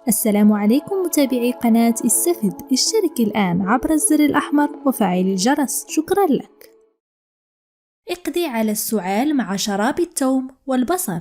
السلام عليكم متابعي قناة استفد. اشترك الآن عبر الزر الأحمر وفعل الجرس. شكرا لك. اقضي على السعال مع شراب الثوم والبصل.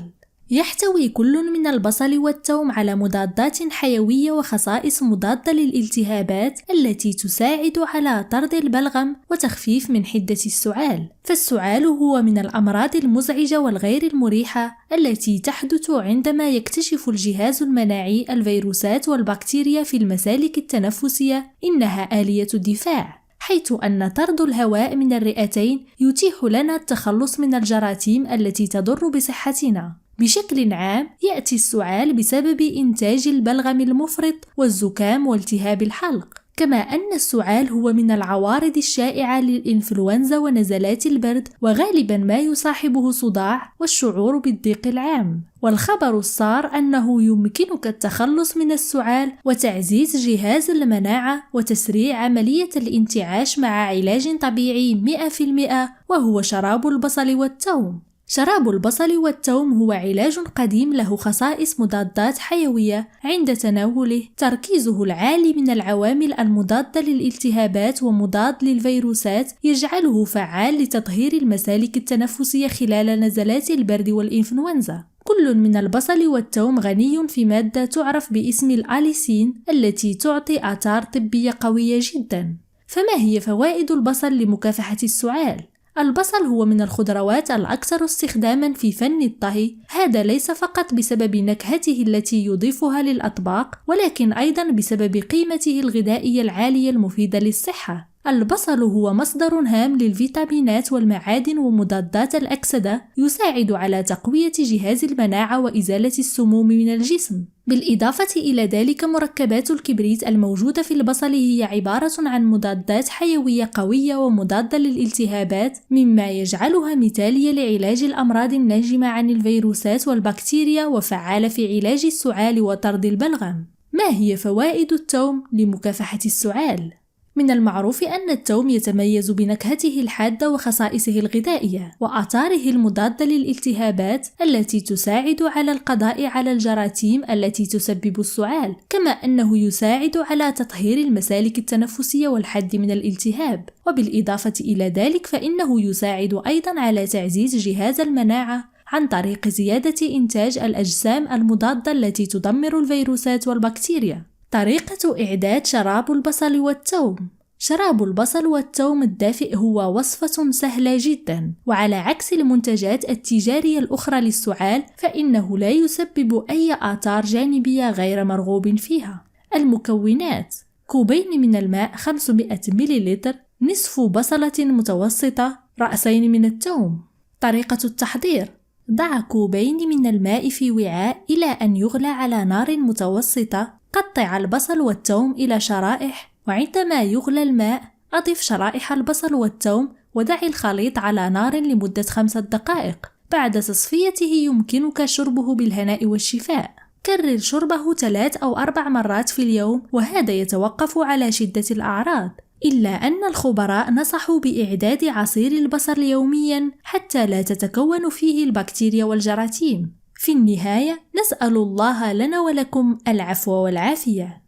يحتوي كل من البصل والثوم على مضادات حيوية وخصائص مضادة للالتهابات التي تساعد على طرد البلغم وتخفيف من حدة السعال. فالسعال هو من الأمراض المزعجة والغير المريحة التي تحدث عندما يكتشف الجهاز المناعي الفيروسات والبكتيريا في المسالك التنفسية. إنها آلية دفاع، حيث أن طرد الهواء من الرئتين يتيح لنا التخلص من الجراثيم التي تضر بصحتنا. بشكل عام، يأتي السعال بسبب إنتاج البلغم المفرط والزكام والتهاب الحلق، كما أن السعال هو من العوارض الشائعة للإنفلونزا ونزلات البرد، وغالبا ما يصاحبه صداع والشعور بالضيق العام. والخبر السار أنه يمكنك التخلص من السعال وتعزيز جهاز المناعة وتسريع عملية الانتعاش مع علاج طبيعي 100%، وهو شراب البصل والثوم. شراب البصل والثوم هو علاج قديم له خصائص مضادات حيوية. عند تناوله، تركيزه العالي من العوامل المضادة للالتهابات ومضاد للفيروسات يجعله فعال لتطهير المسالك التنفسية خلال نزلات البرد والإنفلونزا. كل من البصل والثوم غني في مادة تعرف باسم الأليسين التي تعطي آثار طبية قوية جدا. فما هي فوائد البصل لمكافحة السعال؟ البصل هو من الخضروات الأكثر استخداما في فن الطهي. هذا ليس فقط بسبب نكهته التي يضيفها للأطباق، ولكن أيضا بسبب قيمته الغذائية العالية المفيدة للصحة. البصل هو مصدر هام للفيتامينات والمعادن ومضادات الأكسدة، يساعد على تقوية جهاز المناعة وإزالة السموم من الجسم. بالإضافة إلى ذلك، مركبات الكبريت الموجودة في البصل هي عبارة عن مضادات حيوية قوية ومضادة للالتهابات، مما يجعلها مثالية لعلاج الأمراض الناجمة عن الفيروسات والبكتيريا، وفعالة في علاج السعال وطرد البلغم. ما هي فوائد الثوم لمكافحة السعال؟ من المعروف أن الثوم يتميز بنكهته الحادة وخصائصه الغذائية وآثاره المضادة للالتهابات التي تساعد على القضاء على الجراثيم التي تسبب السعال، كما أنه يساعد على تطهير المسالك التنفسية والحد من الالتهاب. وبالإضافة إلى ذلك، فإنه يساعد أيضا على تعزيز جهاز المناعة عن طريق زيادة إنتاج الأجسام المضادة التي تدمر الفيروسات والبكتيريا. طريقة إعداد شراب البصل والثوم. شراب البصل والثوم الدافئ هو وصفة سهلة جدا، وعلى عكس المنتجات التجارية الأخرى للسعال فإنه لا يسبب أي آثار جانبية غير مرغوب فيها. المكونات: كوبين من الماء 500 ملل، نصف بصلة متوسطة، رأسين من الثوم. طريقة التحضير: ضع كوبين من الماء في وعاء إلى أن يغلى على نار متوسطة. قطع البصل والثوم إلى شرائح، وعندما يغلى الماء أضف شرائح البصل والثوم ودع الخليط على نار لمدة 5 دقائق. بعد تصفيته يمكنك شربه بالهناء والشفاء. كرر شربه 3 أو 4 مرات في اليوم، وهذا يتوقف على شدة الأعراض. إلا أن الخبراء نصحوا بإعداد عصير البصل يوميا حتى لا تتكون فيه البكتيريا والجراثيم. في النهاية، نسأل الله لنا ولكم العفو والعافية.